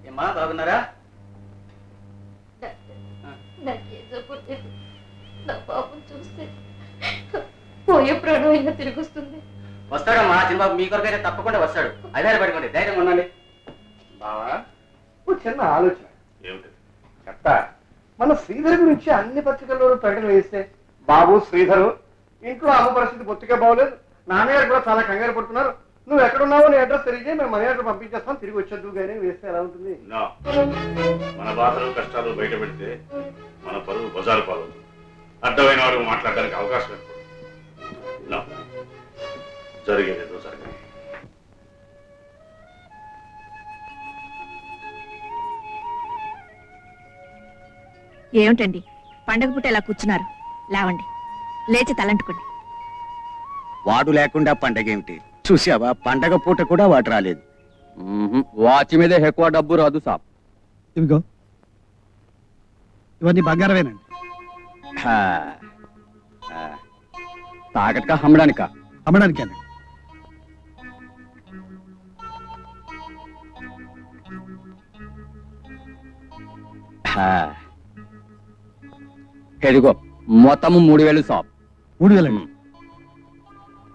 ఏమ్మా బాగున్నారా? చూస్తే పోయే ప్రాణం అయినా తిరిగి వస్తుంది. వస్తాడమ్మా చిన్నబాబు, మీ కొరకైతే తప్పకుండా వస్తాడు. అదే పడుకోండి, ధైర్యంగా ఉండండి. బావా చిన్న ఆలోచన చెప్తా. మన శ్రీధర్ గురించి అన్ని పత్రికల్లో ప్రకటన వేస్తే బాబు శ్రీధరు ఇంట్లో అమ్మ పరిస్థితి బొత్తిగా బాగోలేదు, నాన్నగారు కూడా చాలా కంగారు పడుతున్నారు, నువ్వు ఎక్కడున్నావో నీ అడ్రస్ తెలియజే, మేము మనీ ఆర్డర్ పంపించేస్తాం, తిరిగి వచ్చేద్దు కానీ వేస్తే ఎలా ఉంటుంది? మన బాధలు కష్టాలు బయట పెడితే మన పరువు బజారు పాలు, అడ్డమైన వాడు మాట్లాడడానికి అవకాశం ఎక్కువ. జరిగేదేదో జరగదు. ఏమిటండి పండగ పూట ఎలా కూర్చున్నారు? లేవండి, లేచి తలంటుకోండి. వాడు లేకుండా పండగ ఏమిటి? చూసావా, పండగ పూట కూడా వాడు రాలేదు. వాచ్ మీదే ఎక్కువ డబ్బు రాదు సాబ్. ఇవిగో ఇవన్నీ బంగారమేనండి. తాకట్కా అమ్మడానికా? అమ్మడానికేనండి. ఎదిగో మొత్తం 3000 సాబ్. 3000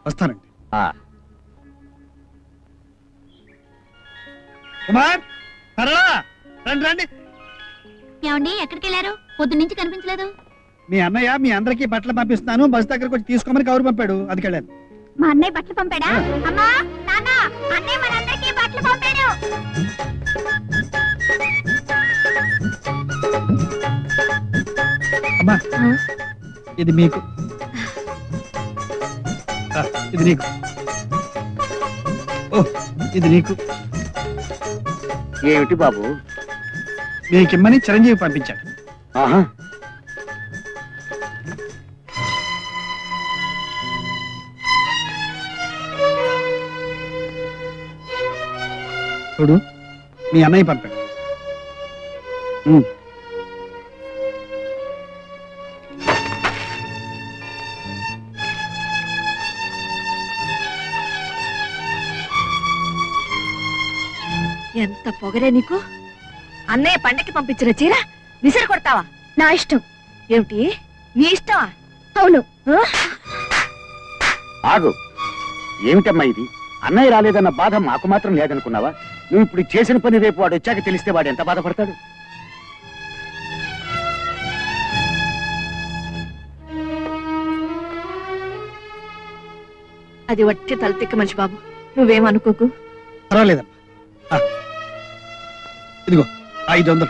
వస్తానండి. కుమార్ రండి రండి. ఏమండి ఎక్కడికి వెళ్ళారు? పొద్దు నుంచి కనిపించలేదు. మీ అన్నయ్య మీ అందరికి బట్టలు పంపిస్తున్నాను, బస్ దగ్గరకు వచ్చి తీసుకోమని కౌరు పంపాడు, అది వెళ్ళాను. మా అన్నయ్య బట్టలు పంపాడా? అమ్మా నాన్న, అన్నయ్య మనందరికీ బట్టలు పంపాడు. అమ్మా ఇది మీకు, ఇది నీకు, ఓ ఇది నీకు. ఏమిటి బాబు? మీకిమ్మని చిరంజీవి పంపించాడు. చూడు, మీ అన్నయ్య పంపాడు. ఎంత పొగరే నీకు! అన్నయ్య పండకి పంపించిన చీర విసిరి కొడతావా? నా ఇష్టం. ఏమిటి నీ ఇష్టమా? అవును. ఆగు, ఏమిటమ్మా ఇది? అన్నయ్య రాలేదన్న బాధ మాకు మాత్రం లేదనుకున్నావా? నువ్వు ఇప్పుడు చేసిన పని రేపు వాడు వచ్చాక తెలిస్తే వాడు ఎంత బాధపడతాడు? అది వట్టి తలతిక్క మనిషి బాబు, నువ్వేమనుకోకు. పర్వాలేదమ్మా. ఇదిగో 500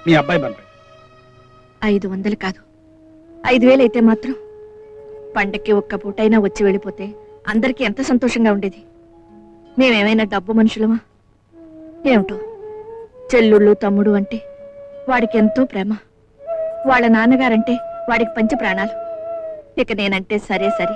మీ అబ్బాయి పంపాడు. 500 కాదు, 5000 అయితే మాత్రం పండక్కి ఒక్క పూటైనా వచ్చి వెళ్ళిపోతే అందరికీ ఎంత సంతోషంగా ఉండేది. మేమేమైనా డబ్బు మనుషులమా? ఏమిటో చెల్లుళ్ళు తమ్ముడు అంటే వాడికి ఎంతో ప్రేమ, వాళ్ళ నాన్నగారంటే వాడికి పంచ ప్రాణాలు. ఇక నేనంటే సరే సరే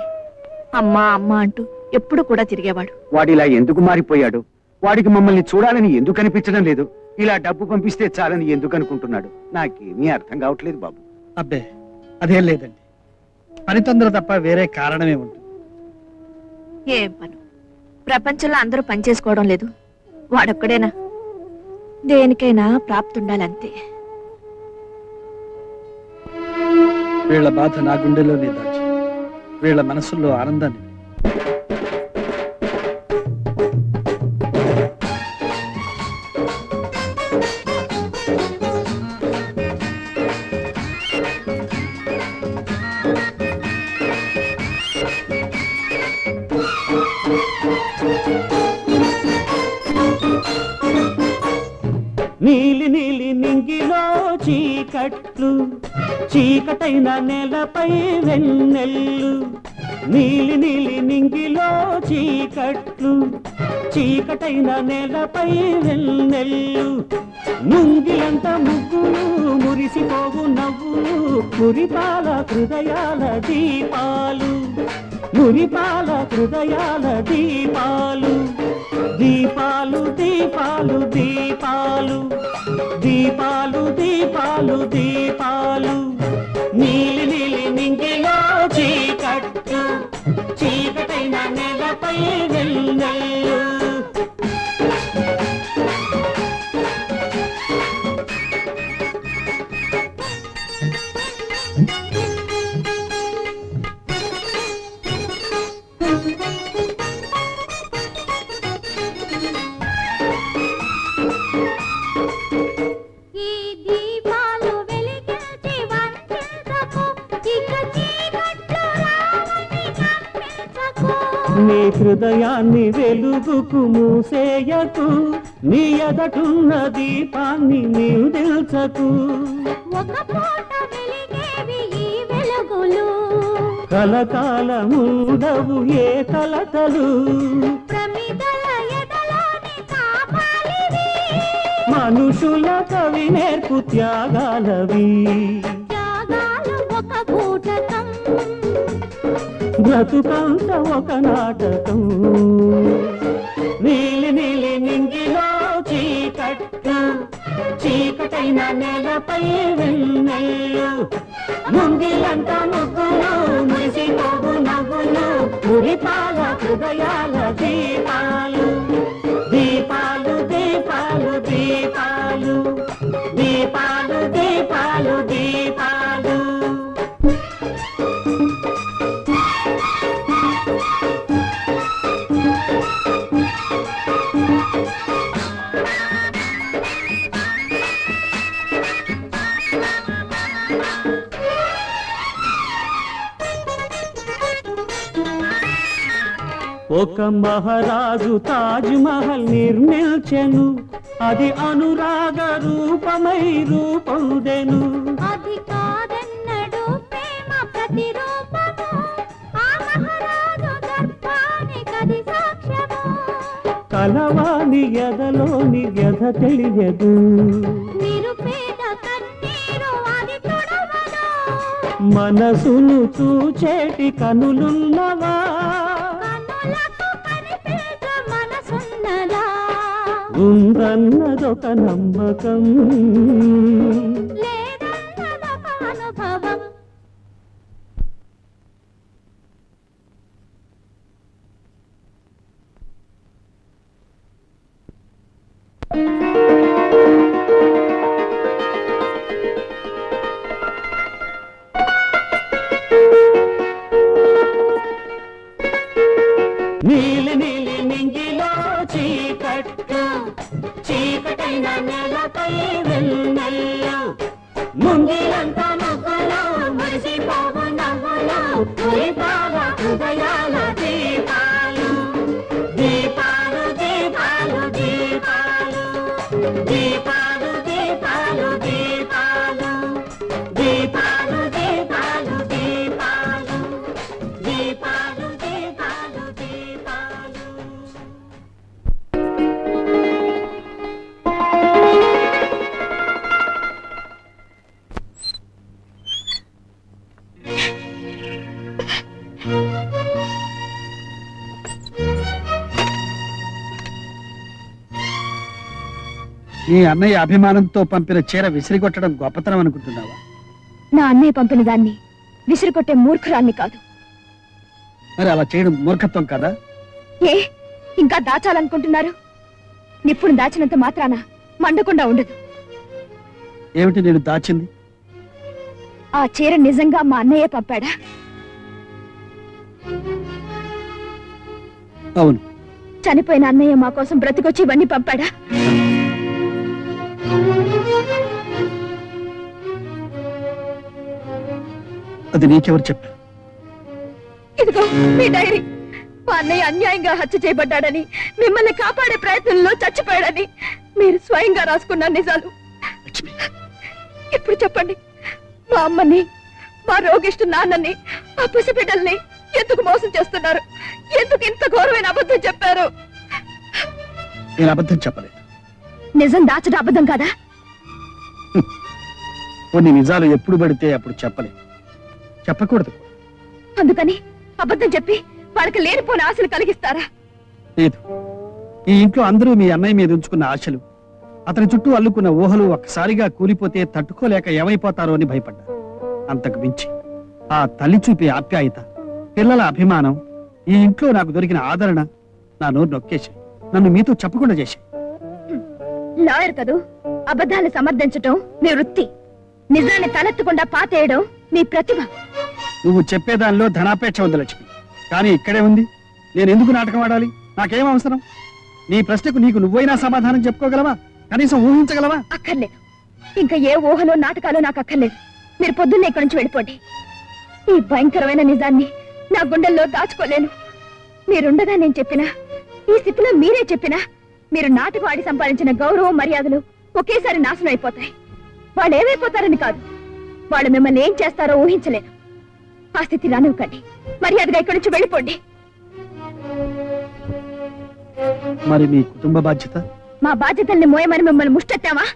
అమ్మా అమ్మా అంటూ ఎప్పుడు కూడా తిరిగేవాడు. వాడిలా ఎందుకు మారిపోయాడు? వాడికి మమ్మల్ని చూడాలని ఎందుకు అనిపించడం లేదు? ఇలా డబ్బు పంపిస్తే చాలని ఎందుకు అనుకుంటున్నాడు? నాకేమీ అర్థం కావట్లేదు బాబు. అబ్బే అదేం లేదండి, పని తొందర తప్ప వేరే కారణమే ఉంటుంది. ఏం పను? ప్రపంచంలో అందరూ పని చేసుకోవడం లేదు, వాడొక్కడేనా? దేనికైనా ప్రాప్తి ఉండాలంతే. వీళ్ళ బాధ నా గుండెలోనే దాచి వీళ్ళ మనసుల్లో ఆనందాన్ని. నీలి నీలి నింగిలో చీకట్లు, చీకటైన నేలపై వెన్నెల్లు. నీలి నీలి నింగిలో చీకట్లు, చీకటైన నేలపై వెన్నెల్లు. ముంగిలంత ముగ్గులు, మురిసిపోవు నవ్వులు, మురిపాల హృదయాల దీపాలు, మురిపాల హృదయాల దీపాలు. దీపాలు దీపాలు దీపాలు, దీపాలు దీపాలు దీపాలు. నీలి నీలి నింగిలో చీకట్టు, చీకటైన నెల నేలపై వెన్నెల్లు నీ హృదయాన్ని వెలుగుకు మూసేయకు నీ ఎదటున్న దీపాన్ని నీవు దిల్చకు కలకాలముండవు ఏ కలతలు మనుషుల కవి నేర్పు త్యాగాలవి బ్రతుకంత ఒక నాటకం నీలి నీలి నింగిలో చీకట్లు చీకటైన నేలపై వెన్నెల్లు ముంగిలంతా ముగ్గులు మురిసిపోగు నవ్వులు మురిపాల హృదయాల దీపాలు దీపాలు దీపాలు దీపాలు దీపాలు దీపాలు దీపాలు ఒక మహారాజు తాజ్ మహల్ నిర్మించెను అది అనురాగ రూపమై రూపొందెను అది కాదన్నడు ప్రేమ ప్రతిరూపము ఆ మహారాజు దర్పానికది సాక్ష్యము కలవాని ఎదలోని వ్యధ తెలియదు నిరుపేద కన్నీరు అది తొడవదు మనసును చూచేటి కనులున్నవా ఉందన్నదొక నమ్మకం లేదన్నదొక అనుభవం నీలి నీలి నింగిలో చీకట్లు చీకటైన నేలపై వెన్నెల్లు ముంగిలంతా ముగ్గులు మురిసిపోవు నవ్వులు మురిపాల హృదయాల దీపాలు దీపాలు దీపాలు దీపాలు దీపాలు దీపాలు దీపాలు దీపాలు దీపాలు దీపాలు దీపాలు దీపాలు దీపాలు ఈ అన్నయ్య అభిమానంతో పంపిన చీర విసిరికొట్టడం గొప్పతనం అనుకుంటున్నావా? నా అన్నయ్య పంపిన దాన్ని విసిరికొట్టే మూర్ఖురాన్ని కాదు. మరి అలా చేయడం మూర్ఖత్వం కదా? ఏ ఇంకా దాచాలనుకుంటున్నారు? నిప్పుడు దాచినంత మాత్రాన మండకుండా ఉండదు. ఏమిటి నేను దాచింది? ఆ చీర నిజంగా మా అన్నయ్య పంపాడా? అవును. చనిపోయిన అన్నయ్య మా కోసం బ్రతికొచ్చి ఇవన్నీ పంపాడా? అది నీకెవరు చెప్పారు? ఇదిగో మీ డైరీ. మా అన్నయ్య అన్యాయంగా హత్య చేయబడ్డాడని, మిమ్మల్ని కాపాడే ప్రయత్నంలో చచ్చిపోయాడని మీరు స్వయంగా రాసుకున్న నిజాలు. ఇప్పుడు చెప్పండి, మా అమ్మని, మా రోగిష్టు నాన్నని, ఆ పసిబిడ్డల్ని ఎందుకు మోసం చేస్తున్నారు? ఎందుకు ఇంత ఘోరమైన అబద్ధం చెప్పారు? నేను అబద్ధం చెప్పలేదు. నిజం దాచడం అబద్ధం కాదా? కొన్ని నిజాలు ఎప్పుడు పడితే అప్పుడు చెప్పలేదు, చెప్పకూడదు. అందుకని అబద్ధం చెప్పి వాళ్ళకి లేనిపోని ఆశలు కలిగిస్తారా? లేదు. ఈ ఇంట్లో అందరూ మీ అన్నయ్య మీద ఉంచుకున్న ఆశలు, అతని చుట్టూ అల్లుకున్న ఊహలు ఒక్కసారిగా కూలిపోతే తట్టుకోలేక ఏమైపోతారో అని భయపడ్డా. అంతకు మించి ఆ తల్లి చూపే ఆప్యాయత, పిల్లల అభిమానం ఈ ఇంట్లో నాకు దొరికిన ఆదరణ నా నోరు నొక్కేసి నన్ను మీతో చెప్పకుండా చేసి. లాయర్ కదూ, అబద్ధాన్ని సమర్థించటం మీ వృత్తి, నిజాన్ని తలెత్తకుండా పాతేయడం మీ ప్రతిభ. నువ్వు చెప్పేదానిలో ధనాపేక్ష ఉంది లక్ష్మి, కానీ ఇక్కడే ఉంది. నేను ఎందుకు నాటకం ఆడాలి? నాకేం అవసరం? నీ ప్రశ్నకు నీకు నువ్వైనా సమాధానం చెప్పుకోగలవా? కనీసం ఊహించగలవా? అక్కర్లేదు. ఇంకా ఏ ఊహలో నాటకాలు నాకు అక్కర్లేదు. మీరు పొద్దున్నే ఇక్కడి నుంచి వెళ్ళిపోండి. ఈ భయంకరమైన నిజాన్ని నా గుండెల్లో దాచుకోలేను. మీరుండగా నేను చెప్పినా, ఈ స్థితిలో మీరే చెప్పినా, మీరు నాటకం ఆడి సంపాదించిన గౌరవం మర్యాదలు ఒకేసారి నాశనం అయిపోతాయి. వాళ్ళు ఏమైపోతారని కాదు, వాళ్ళు మిమ్మల్ని ఏం చేస్తారో ఊహించలేను. ఆ స్థితి రానివ్వకండి. మర్యాదగా ఇక్కడి నుంచి వెళ్ళిపోండి. మరి మీ కుటుంబ బాధ్యత? మా బాధ్యతల్ని మోయమని మిమ్మల్ని ముష్టెత్తావా?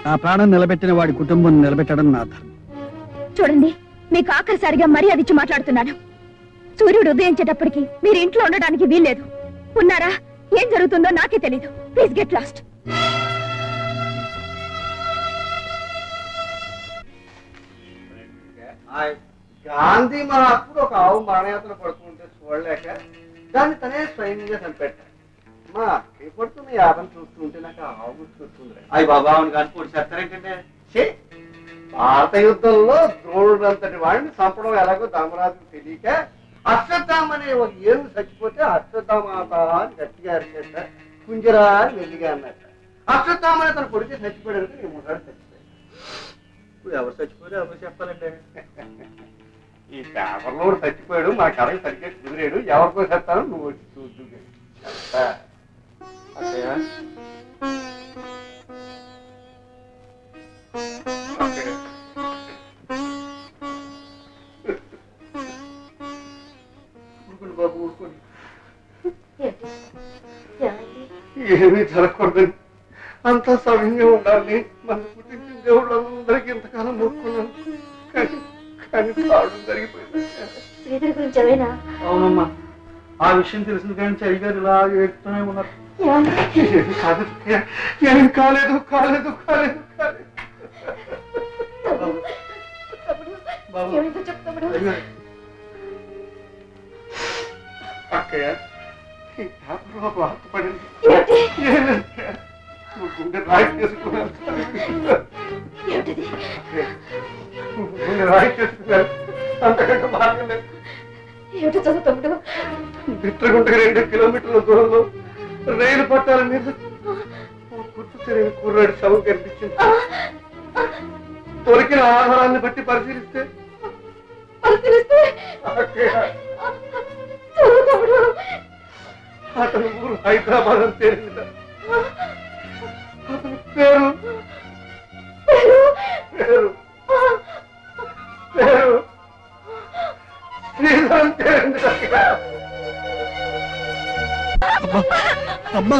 నా ప్రాణం నిలబెట్టిన వాడి కుటుంబం నిలబెట్టడం నా ధర్మం. చూడండి, మీకు ఆఖరిసారిగా మర్యాద ఇచ్చి మాట్లాడుతున్నాను. సూర్యుడు ఉదయించేటప్పటికి మీరు ఇంట్లో ఉండడానికి వీల్లేదు. ఉన్నారా? ఏం జరుగుతుందో నాకే తెలీదు. Please get lost. గాంధీ మహాత్ముడు ఒక ఆవు మానయాత్ర పడుతుంటే చూడలేక దాన్ని తనే స్వయంగా చంపెట్టాడు. మా అక్కయ్య పడుతున్న యాభని చూస్తుంటే నాకు ఆవు గుర్తుకొస్తుంది. అయ్యి బాబా అవును కానీ పొడి చేస్తారేంటంటే, భారత యుద్ధంలో ద్రోణుడంతటి వాడిని చంపడం ఎలాగో ధర్మరాజుకు తెలియక అశ్వత్థామ అనే ఒక ఏనుగు చచ్చిపోతే అశ్వత్థామాత అని గట్టిగా అరిచేట, కుంజరా అని మెల్లిగా అన్నట్ట. అశ్వత్థామ అనే తన కొడుకు చచ్చిపోయాడు, నేను ముసాడు చచ్చిపోయాడు. ఇప్పుడు ఎవరు చచ్చిపోయారు ఎవరు చెప్పాలండి? ఈ పేపర్లో చచ్చిపోయాడు, మా కథకి సరిగ్గా కుదిరాడు, ఎవరికో చెప్తాను నువ్వు వచ్చి చూద్దు. ఊరుకోండి బాబు ఊరుకోండి, ఏమీ జరగకూడదని అంతా సవ్యంగా ఉండాలి. మన పుట్టించిన దేవుళ్ళు అందరికీ ఇంతకాలం మొక్కున్నాను, కానీ కావడం జరిగిపోయింది. అవునమ్మా, ఆ విషయం తెలిసింది కానీ చైగారు ఇలా ఏడుతూనే ఉన్నారు. ఏం కాలేదు కాలేదు కాలేదు కాలేదు. అక్కయ్య, ఈ పేపర్లో ఒక వార్త పడింది. నువ్వు గుండె రాయి చేసుకున్నాను, గుండె రాయి చేసుకున్నాను, అంతకంటే బాగలేదు. బిట్రగుంటకి 2 కిలోమీటర్ల దూరంలో రైలు పట్టాల మీద గుర్తు తెలియని కుర్రాడి శవం కనిపించింది. దొరికిన ఆహారాన్ని బట్టి పరిశీలిస్తే అతను ఊరు హైదరాబాద్ అని తేలింది. అతని పేరు పేరు పేరు శ్రీధర్ అని తేలింది. అమ్మా